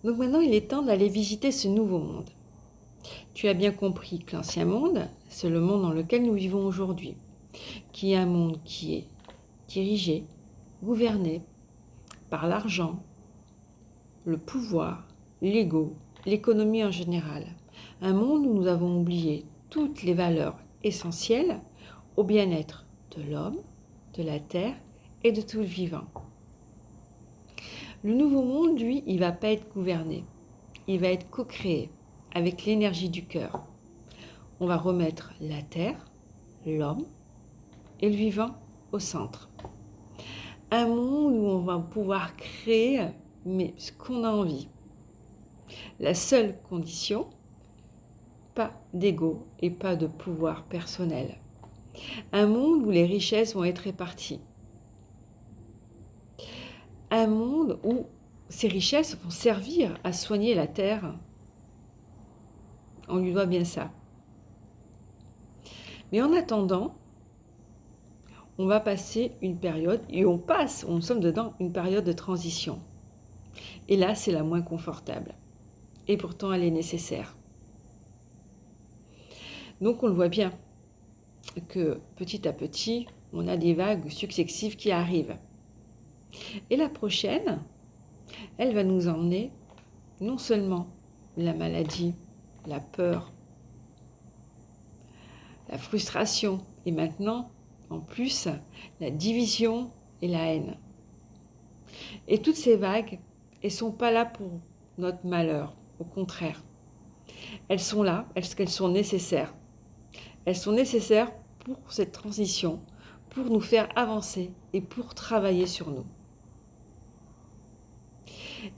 Donc maintenant, il est temps d'aller visiter ce nouveau monde. Tu as bien compris que l'ancien monde, c'est le monde dans lequel nous vivons aujourd'hui, qui est un monde qui est dirigé, gouverné par l'argent, le pouvoir, l'ego, l'économie en général. Un monde où nous avons oublié toutes les valeurs essentielles au bien-être de l'homme, de la terre et de tout le vivant. Le nouveau monde, lui, il ne va pas être gouverné. Il va être co-créé avec l'énergie du cœur. On va remettre la terre, l'homme et le vivant au centre. Un monde où on va pouvoir créer mais ce qu'on a envie. La seule condition, pas d'ego et pas de pouvoir personnel. Un monde où les richesses vont être réparties. Un monde où ces richesses vont servir à soigner la terre. On lui doit bien ça. Mais en attendant, on va passer une période, et on sommes dedans, une période de transition. Et là, c'est la moins confortable. Et pourtant, elle est nécessaire. Donc, on le voit bien que petit à petit, on a des vagues successives qui arrivent. Et la prochaine, elle va nous emmener non seulement la maladie, la peur, la frustration, et maintenant, en plus, la division et la haine. Et toutes ces vagues, elles ne sont pas là pour notre malheur, au contraire. Elles sont là, elles sont nécessaires. Elles sont nécessaires pour cette transition, pour nous faire avancer et pour travailler sur nous.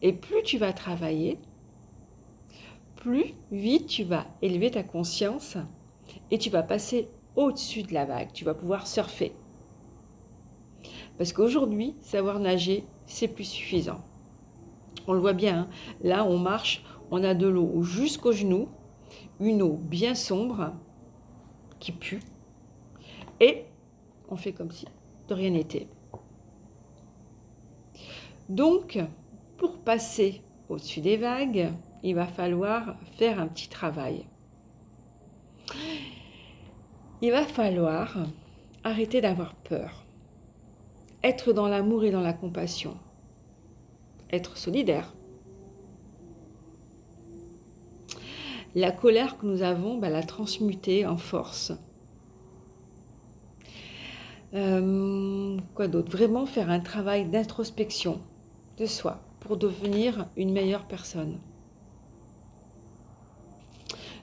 Et plus tu vas travailler, plus vite tu vas élever ta conscience et tu vas passer au-dessus de la vague. Tu vas pouvoir surfer. Parce qu'aujourd'hui, savoir nager, c'est plus suffisant. On le voit bien, hein. Là on marche, on a de l'eau jusqu'aux genoux, une eau bien sombre, qui pue, et on fait comme si de rien n'était. Donc, pour passer au-dessus des vagues, il va falloir faire un petit travail. Il va falloir arrêter d'avoir peur, être dans l'amour et dans la compassion, être solidaire. La colère que nous avons, la transmuter en force. Quoi d'autre? Vraiment faire un travail d'introspection de soi pour devenir une meilleure personne.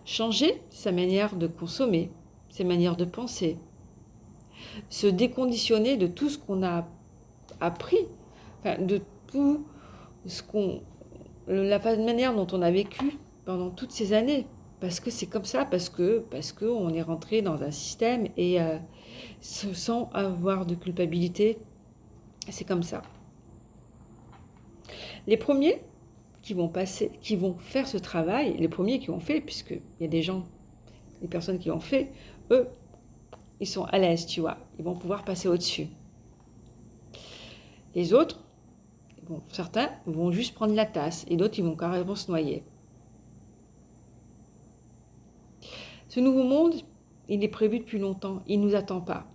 Changer sa manière de consommer, ses manières de penser. Se déconditionner de tout ce qu'on a appris, de tout la manière dont on a vécu pendant toutes ces années. Parce que c'est comme ça, parce qu'on est rentré dans un système et sans avoir de culpabilité, c'est comme ça. Les premiers qui vont faire ce travail, les premiers qui l'ont fait, puisqu'il y a des personnes qui l'ont fait, eux, ils sont à l'aise, tu vois, ils vont pouvoir passer au-dessus. Les autres, certains vont juste prendre la tasse et d'autres, ils vont carrément se noyer. Ce nouveau monde, il est prévu depuis longtemps, il ne nous attend pas.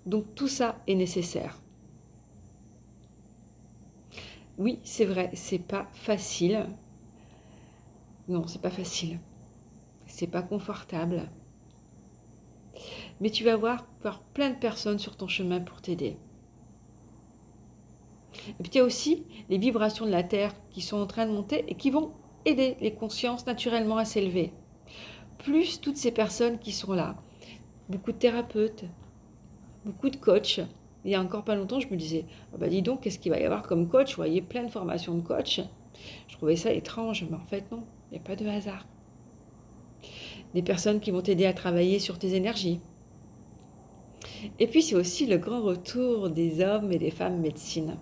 Donc tout ça est nécessaire. Oui, c'est vrai, c'est pas facile. Non, c'est pas facile. C'est pas confortable. Mais tu vas voir plein de personnes sur ton chemin pour t'aider. Et puis il y a aussi les vibrations de la Terre qui sont en train de monter et qui vont aider les consciences naturellement à s'élever. Plus toutes ces personnes qui sont là. Beaucoup de thérapeutes, beaucoup de coachs. Il y a encore pas longtemps, je me disais, dis donc, qu'est-ce qu'il va y avoir comme coach? Je voyais plein de formations de coach. Je trouvais ça étrange, mais en fait non, il n'y a pas de hasard. Des personnes qui vont t'aider à travailler sur tes énergies. Et puis c'est aussi le grand retour des hommes et des femmes médecine.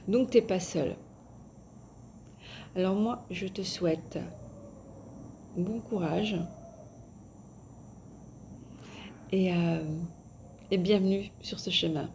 Donc tu n'es pas seul. Alors moi, je te souhaite bon courage et bienvenue sur ce chemin.